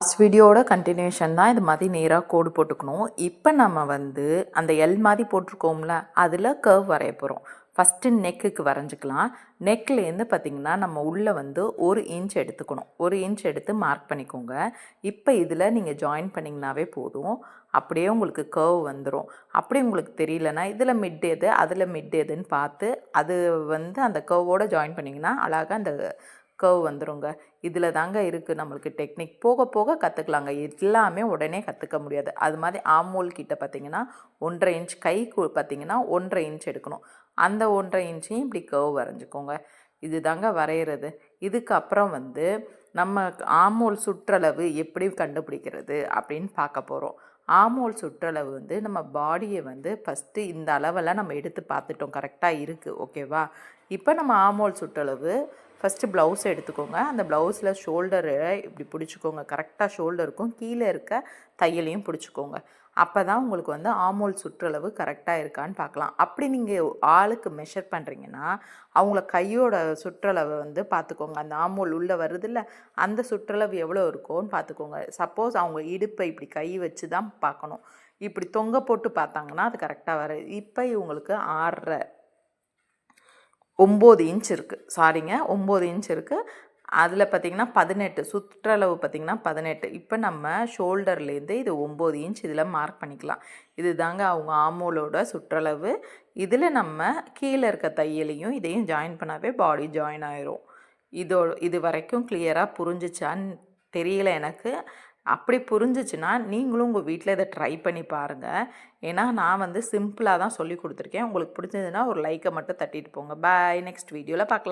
Last வீடியோட continuation தான் இது மாதிரி நேராக கோடு போட்டுக்கணும். இப்போ நம்ம வந்து அந்த எல் மாதிரி போட்டிருக்கோம்ல, அதில் கர்வ் வரைய போகிறோம். ஃபஸ்ட்டு நெக்குக்கு வரைஞ்சிக்கலாம். நெக்லேருந்து பார்த்திங்கன்னா நம்ம உள்ளே வந்து 1 இன்ச் எடுத்துக்கணும். 1 இன்ச் எடுத்து மார்க் பண்ணிக்கோங்க. இப்போ இதில் நீங்கள் ஜாயின் பண்ணிங்கனாவே போதும். அப்படியே உங்களுக்கு கர்வ் வந்துடும். அப்படி உங்களுக்கு தெரியலனா இதில் மிட் எது அதில் மிட் எதுன்னு பார்த்து அது வந்து அந்த கர்வோடு ஜாயின் பண்ணிங்கன்னா அழகாக அந்த கர்வ் வந்துடுங்க. இதில் தாங்க இருக்குது நம்மளுக்கு டெக்னிக். போக போக கற்றுக்கலாங்க. எல்லாமே உடனே கற்றுக்க முடியாது. அது மாதிரி ஆமோல் கிட்ட பார்த்திங்கன்னா 1.5 இன்ச், கைக்கு பார்த்திங்கன்னா 1.5 இன்ச் எடுக்கணும். அந்த 1.5 இன்ச்சையும் இப்படி கர்வ் வரைஞ்சிக்கோங்க. இது தாங்க வரைகிறது. இதுக்கப்புறம் வந்து நம்ம ஆமோல் சுற்றளவு எப்படி கண்டுபிடிக்கிறது அப்படின்னு பார்க்க போகிறோம். ஆமோல் சுற்றளவு வந்து நம்ம பாடியை வந்து ஃபஸ்ட்டு இந்த அளவெல்லாம் நம்ம எடுத்து பார்த்துட்டோம், கரெக்டாக இருக்குது, ஓகேவா? இப்போ நம்ம ஆமோல் சுற்றளவு ஃபஸ்ட்டு ப்ளவுஸ் எடுத்துக்கோங்க. அந்த ப்ளவுஸில் ஷோல்டரை இப்படி பிடிச்சிக்கோங்க. கரெக்டாக ஷோல்டருக்கும் கீழே இருக்க தையலையும் பிடிச்சிக்கோங்க. அப்போ தான் உங்களுக்கு வந்து ஆமோல் சுற்றளவு கரெக்டாக இருக்கான்னு பார்க்கலாம். அப்படி நீங்கள் ஆளுக்கு மெஷர் பண்ணுறீங்கன்னா அவங்கள கையோட சுற்றளவை வந்து பார்த்துக்கோங்க. அந்த ஆமோல் உள்ளே வருதில்ல, அந்த சுற்றளவு எவ்வளோ இருக்கோன்னு பார்த்துக்கோங்க. சப்போஸ் அவங்க இடுப்பை இப்படி கை வச்சு தான் பார்க்கணும். இப்படி தொங்க போட்டு பார்த்தாங்கன்னா அது கரெக்டாக வராது. இப்போ இவங்களுக்கு 9 இன்ச் இருக்குது. சாரிங்க, 9 இன்ச் இருக்குது. அதில் பார்த்திங்கன்னா 18, சுற்றளவு பார்த்திங்கன்னா 18. இப்போ நம்ம ஷோல்டர்லேருந்து இது 9 இன்ச் இதில் மார்க் பண்ணிக்கலாம். இது தாங்க அவங்க ஆமோலோட சுற்றளவு. இதில் நம்ம கீழே இருக்க தையலையும் இதையும் ஜாயின் பண்ணாவே பாடி ஜாயின் ஆயிரும். இது வரைக்கும் கிளியராக புரிஞ்சிச்சான்னு தெரியல எனக்கு. அப்படி புரிஞ்சிச்சுன்னா நீங்களும் உங்கள் வீட்டில் இதை ட்ரை பண்ணி பாருங்கள். ஏன்னா நான் வந்து சிம்பிளாக தான் சொல்லி கொடுத்துருக்கேன். உங்களுக்கு பிடிச்சதுன்னா ஒரு லைக்கை மட்டும் தட்டிட்டு போங்க. பாய். நெக்ஸ்ட் வீடியோவில் பார்க்கலாம்.